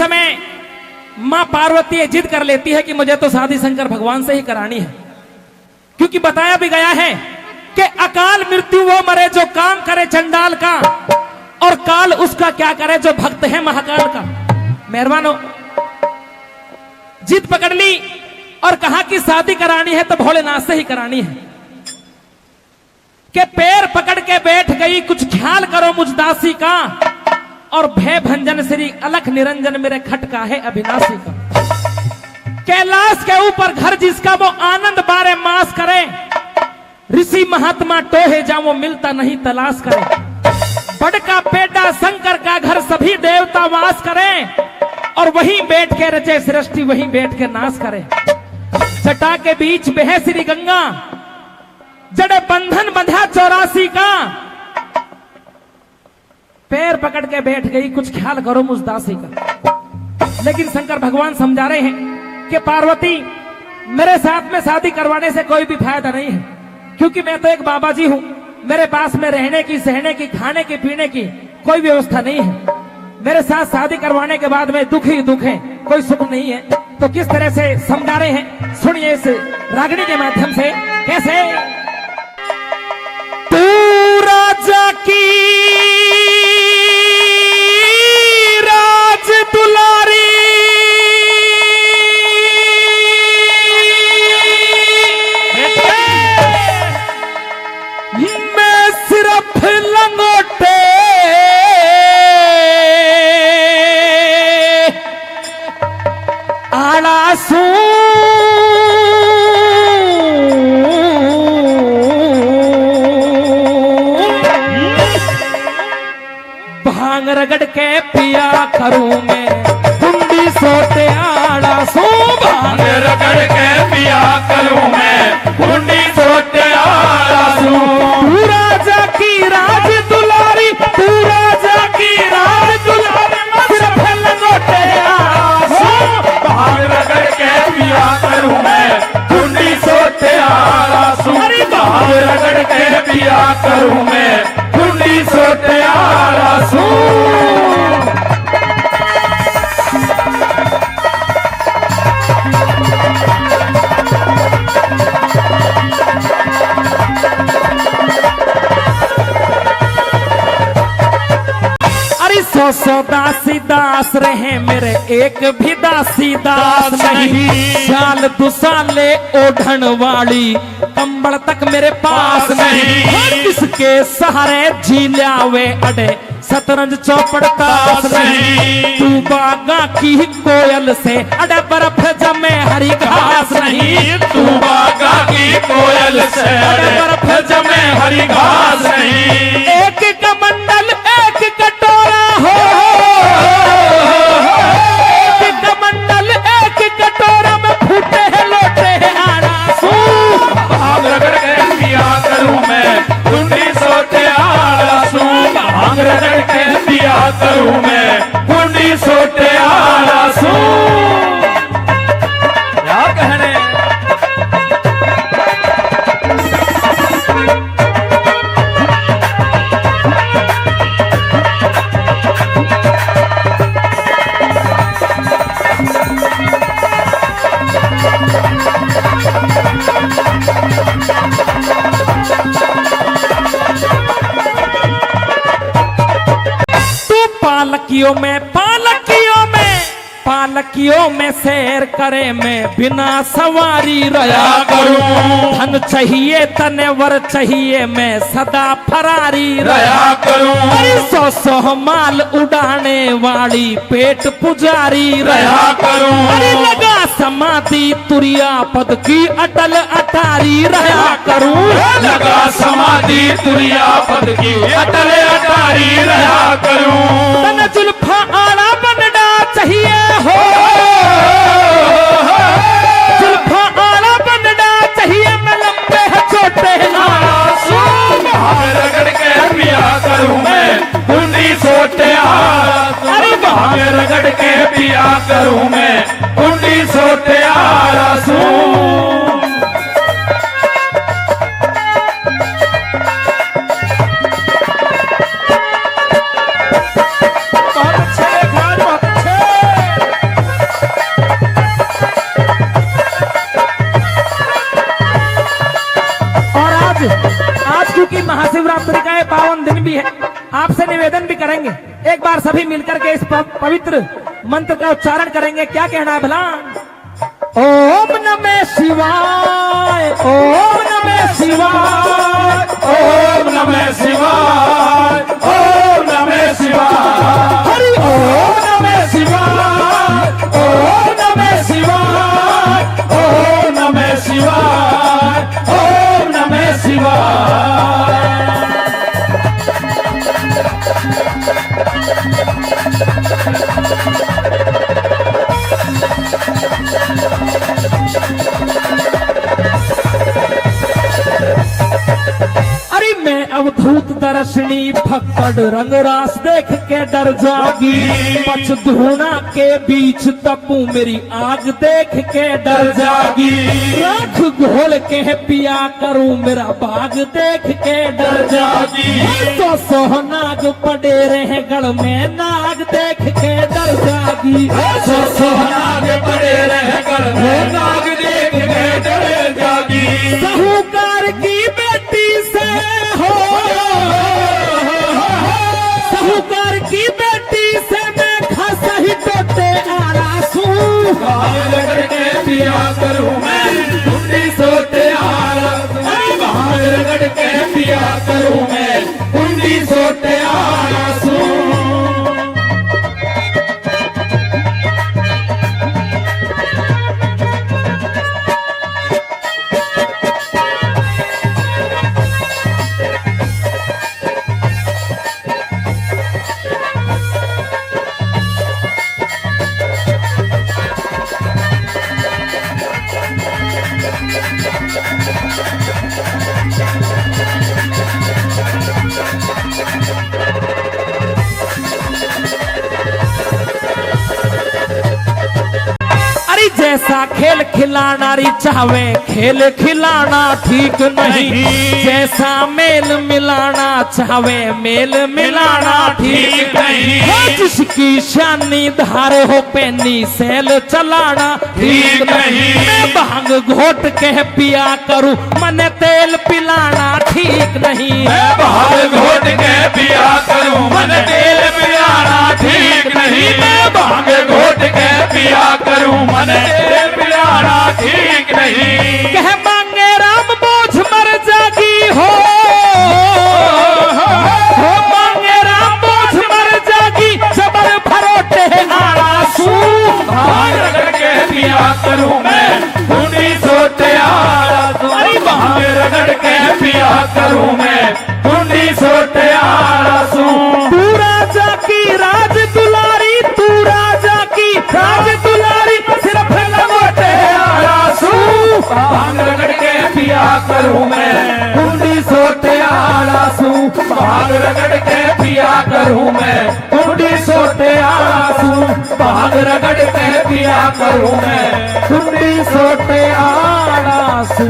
समय मां पार्वती ये जिद कर लेती है कि मुझे तो शादी शंकर भगवान से ही करानी है, क्योंकि बताया भी गया है कि अकाल मृत्यु वो मरे जो काम करे चंडाल का, और काल उसका क्या करे जो भक्त है महाकाल का। मेहरबानो, जिद पकड़ ली और कहा कि शादी करानी है तो भोलेनाथ से ही करानी है। के पैर पकड़ के बैठ गई, कुछ ख्याल करो मुझ दासी का, और भय भंजन श्री अलख निरंजन मेरे खटका है अविनाशी का। कैलाश के ऊपर घर जिसका वो आनंद बारे मास करे, ऋषि महात्मा टोहे जा वो मिलता नहीं तलाश करे। बड़का पेड़ा शंकर का घर सभी देवता वास करें, और वहीं बैठ के रचे सृष्टि वहीं बैठ के नाश करे। जटा के बीच बहे श्री गंगा, जड़े बंधन बंधा 84 का। पैर पकड़ के बैठ गई, कुछ ख्याल करो मुझ दासी का। लेकिन शंकर भगवान समझा रहे हैं कि पार्वती, मेरे साथ में शादी करवाने से कोई भी फायदा नहीं है, क्योंकि मैं तो एक बाबा जी हूं, मेरे पास में रहने की, सहने की, खाने की, पीने की कोई व्यवस्था नहीं है। मेरे साथ शादी करवाने के बाद में दुख ही दुख है, कोई सुख नहीं है। तो किस तरह से समझा रहे हैं, सुनिए इस रागनी के माध्यम से। कैसे? तू राजा की राज दुलारी, मैं सिर्फ लंगोटे आड़ा सू, भांग रगड़ के पिया करूं मैं, कुंडी सोते आड़ा सू। भांग रगड़ के पिया करूं मैं, कुंडी सोते आड़ा सू। तू राजा की राज दुलारी, तू राजा की राज दुलारी, सिर्फ लंगोटे आड़ा सू। भांग रगड़ के पिया करूं मैं, कुंडी सोते आड़ा सू। भांग रगड़ के पिया करूं मैं, कुंडी सोते आड़ा सू। सौ दासी दास रहे मेरे, एक भी दासी दास नहीं। साल दुसाले ओढ़न वाली, कंबल तक मेरे पास नहीं। किसके सहारे जी लावे अड़े, शतरंज चौपड़ ताश नहीं। तू बागा की कोयल से अड़े, बर्फ जमे हरी घास नहीं। तू बागा की कोयल से अड़े, बर्फ जमे हरी घास नहीं। एक कमंडल एक कटोरा हो, एक कमंडल एक कटोरा में फूटे हैं लोटे हैं आड़ा सू। भांग रगड़ के पिया करूं मैं, कुंडी सोते आड़ा सू। भांग रगड़ के पिया करूं मैं, कुंडी सोते आड़ा सू। क्या कहने? पालकियों में पालकियों में सैर करे, मैं बिना सवारी रहा करूं। धन चाहिए तने वर चाहिए, मैं सदा फरारी रहा करूं। 100 माल उड़ाने वाली पेट पुजारी रहा करूं। लगा समाधि तुरिया पद की अटल अटारी रहा करूं। लगा समाधि तुरिया पद की अटल अटारी रहा करूं। तन जुल्फा आड़ा बनना चाहिए हो, जुल्फा आड़ा बनना चाहिए, मैं लंबे है छोटे आड़ा सू। भांग रगड़ के पिया करूं मैं, कुंडी सोते आड़ा सू। भांग रगड़ के पिया करूं मैं, कुंडी सोते आड़ा सू। बहुत अच्छे, बहुत अच्छे। करेंगे। एक बार सभी मिलकर के इस पवित्र मंत्र का उच्चारण करेंगे। क्या कहना है भला? ओम नमः शिवाय, ओम नमः शिवाय, ओम नमः शिवाय, ओम नमः शिवाय, हरि ओम नमः शिवाय, ओम नमः शिवाय, ओम नमः शिवाय, ओम नमः शिवाय। अरे मैं अवधूत दर्शनी फक्कड़ रंग रास देख के डर जागी, पच धूना के बीच तपू मेरी आग देख के डर जागी, राख घोल के पिया करूं मेरा बाग देख के डर जागी, तो सोहनाग पड़े रहे गढ़ में नाग देख के डर जागी, सोहनाग पड़े रह कर नाग देख के डर जागी। साहूकार की बेटी से हो, साहूकार की बेटी से मैं खस ही टोटे आरासू, रगड़ के पिया करूं मैं कुंडी सोते आरासू, रगड़ के पिया करूं मैं कुंडी सोते आरासू। अरे जैसा खेल खिलाना री चाहवे खेल खिलाना ठीक नहीं, जैसा मेल मिलाना चाहवे मेल मिलाना ठीक नहीं, जिसकी शानी धार हो पेनी सेल चलाना ठीक नहीं, मैं भांग घोट के पिया करूं मन तेल पिलाना ठीक नहीं, मैं भांग घोट के पिया करूं मन तेल पिलाना ठीक नहीं, मैं भांग घोट के पिया करूं मन तेल पिलाना ठीक नहीं। कह मांगे राम बोझ मर जागी हो मांगे राम बोझ मर जागी, जबर भरोटे आरासू, भांग रगड़ के पिया करूं मैं कुंडी सोते आरासू, भांग रगड़ के पिया करूं मैं कुंडी सोते आरासू। तू राजा की राज दुलारी, तू राजा की राज दुलारी, सिर्फ लंगोटे आरासू, भांग रगड़ के पिया करूं मैं कुंडी सोते आरासू, भांग रगड़ के पिया करूं मैं कुंडी सोते आरासू, भांग रगड़ के पिया करूं मैं कुंडी सोते आरासू।